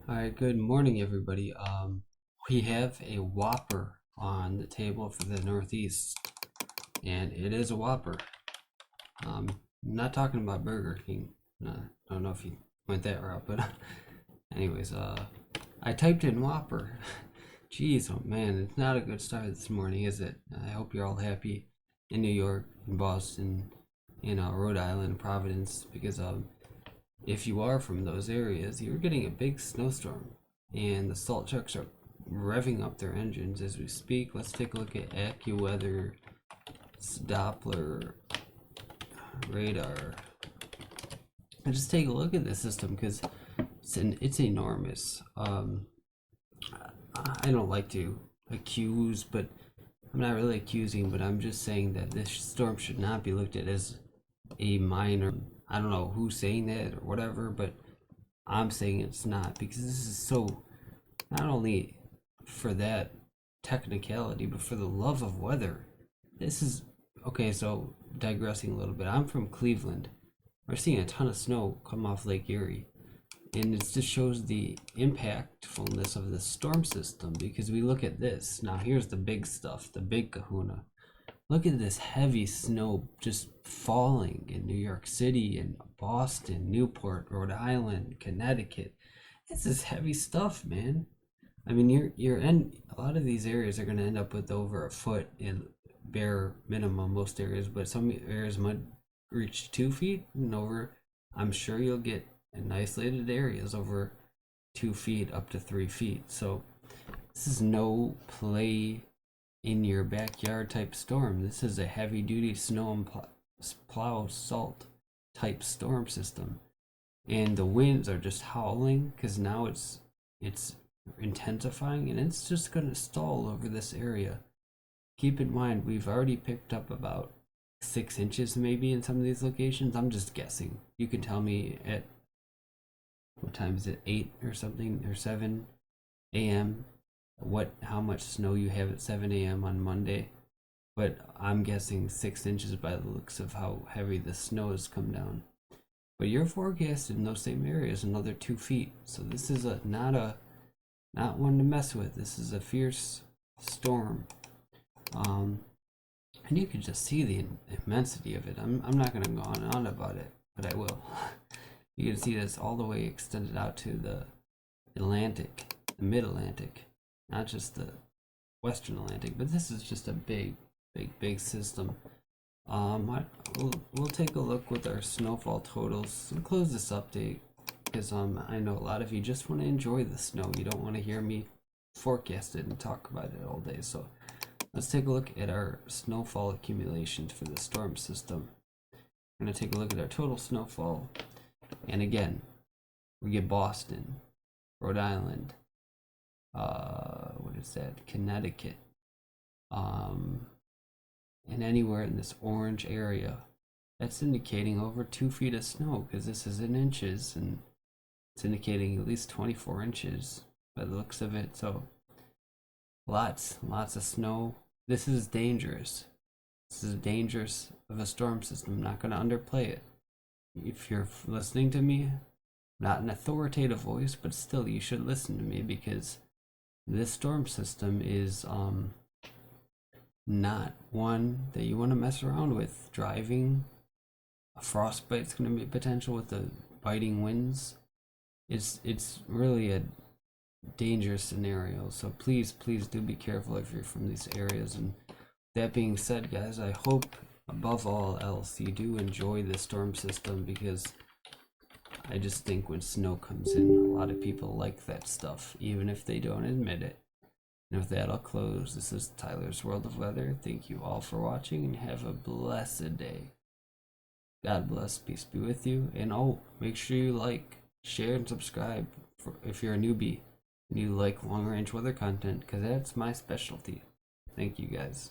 All right, good morning, everybody. We have a Whopper on the table for the Northeast, and it is a Whopper. I'm not talking about Burger King. No, I don't know if you went that route, but anyways, I typed in Whopper. Jeez, oh man, it's not a good start this morning, is it? I hope you're all happy in New York, in Boston, in Rhode Island, Providence, because if you are from those areas, you're getting a big snowstorm, and the salt trucks are revving up their engines as we speak. Let's take a look at AccuWeather, Doppler, radar, and just take a look at this system because it's enormous. I don't like to accuse, but I'm not really accusing, but I'm just saying that this storm should not be looked at as a minor. I don't know who's saying that or whatever, but I'm saying it's not because this is so not only for that technicality, but for the love of weather. This is okay. So digressing a little bit, I'm from Cleveland. We're seeing a ton of snow come off Lake Erie, and it just shows the impactfulness of the storm system because we look at this. Now here's the big stuff, the big kahuna. Look at this heavy snow just falling in New York City and Boston, Newport, Rhode Island, Connecticut. This is heavy stuff, man. I mean, you're in a lot of these areas are going to end up with over a foot in bare minimum most areas, but some areas might reach 2 feet and over. I'm sure you'll get in isolated areas over 2 feet up to 3 feet. So this is no play in your backyard type storm. This is a heavy duty snow and plow salt type storm system, and the winds are just howling because now it's intensifying and it's just going to stall over this area. Keep in mind we've already picked up about 6 inches maybe in some of these locations. I'm just guessing. You can tell me at what time is it, 8 or something or 7 a.m. How much snow you have at 7 a.m. on Monday, but I'm guessing 6 inches by the looks of how heavy the snow has come down. But you're forecasted in those same areas another 2 feet, so this is not one to mess with. This is a fierce storm, and you can just see the immensity of it. I'm not gonna go on and on about it, but I will. You can see this all the way extended out to the Atlantic, the Mid-Atlantic. Not just the Western Atlantic, but this is just a big system. We'll take a look with our snowfall totals and close this update because I know a lot of you just want to enjoy the snow. You don't want to hear me forecast it and talk about it all day. So let's take a look at our snowfall accumulations for the storm system. We're going to take a look at our total snowfall, and again, we get Boston, Rhode Island, what is that, Connecticut, and anywhere in this orange area. That's indicating over 2 feet of snow because this is in inches, and it's indicating at least 24 inches by the looks of it. So lots of snow. This is dangerous. This is dangerous of a storm system. I'm not going to underplay it. If you're listening to me, not an authoritative voice, but still you should listen to me because this storm system is not one that you want to mess around with. Driving, a frostbite's going to be potential with the biting winds. It's really a dangerous scenario. So please do be careful if you're from these areas. And that being said, guys, I hope above all else you do enjoy the storm system because I just think when snow comes in, a lot of people like that stuff, even if they don't admit it. And with that, I'll close. This is Tyler's World of Weather. Thank you all for watching and have a blessed day. God bless, peace be with you. And make sure you like, share, and subscribe if you're a newbie and you like long range weather content because that's my specialty. Thank you guys.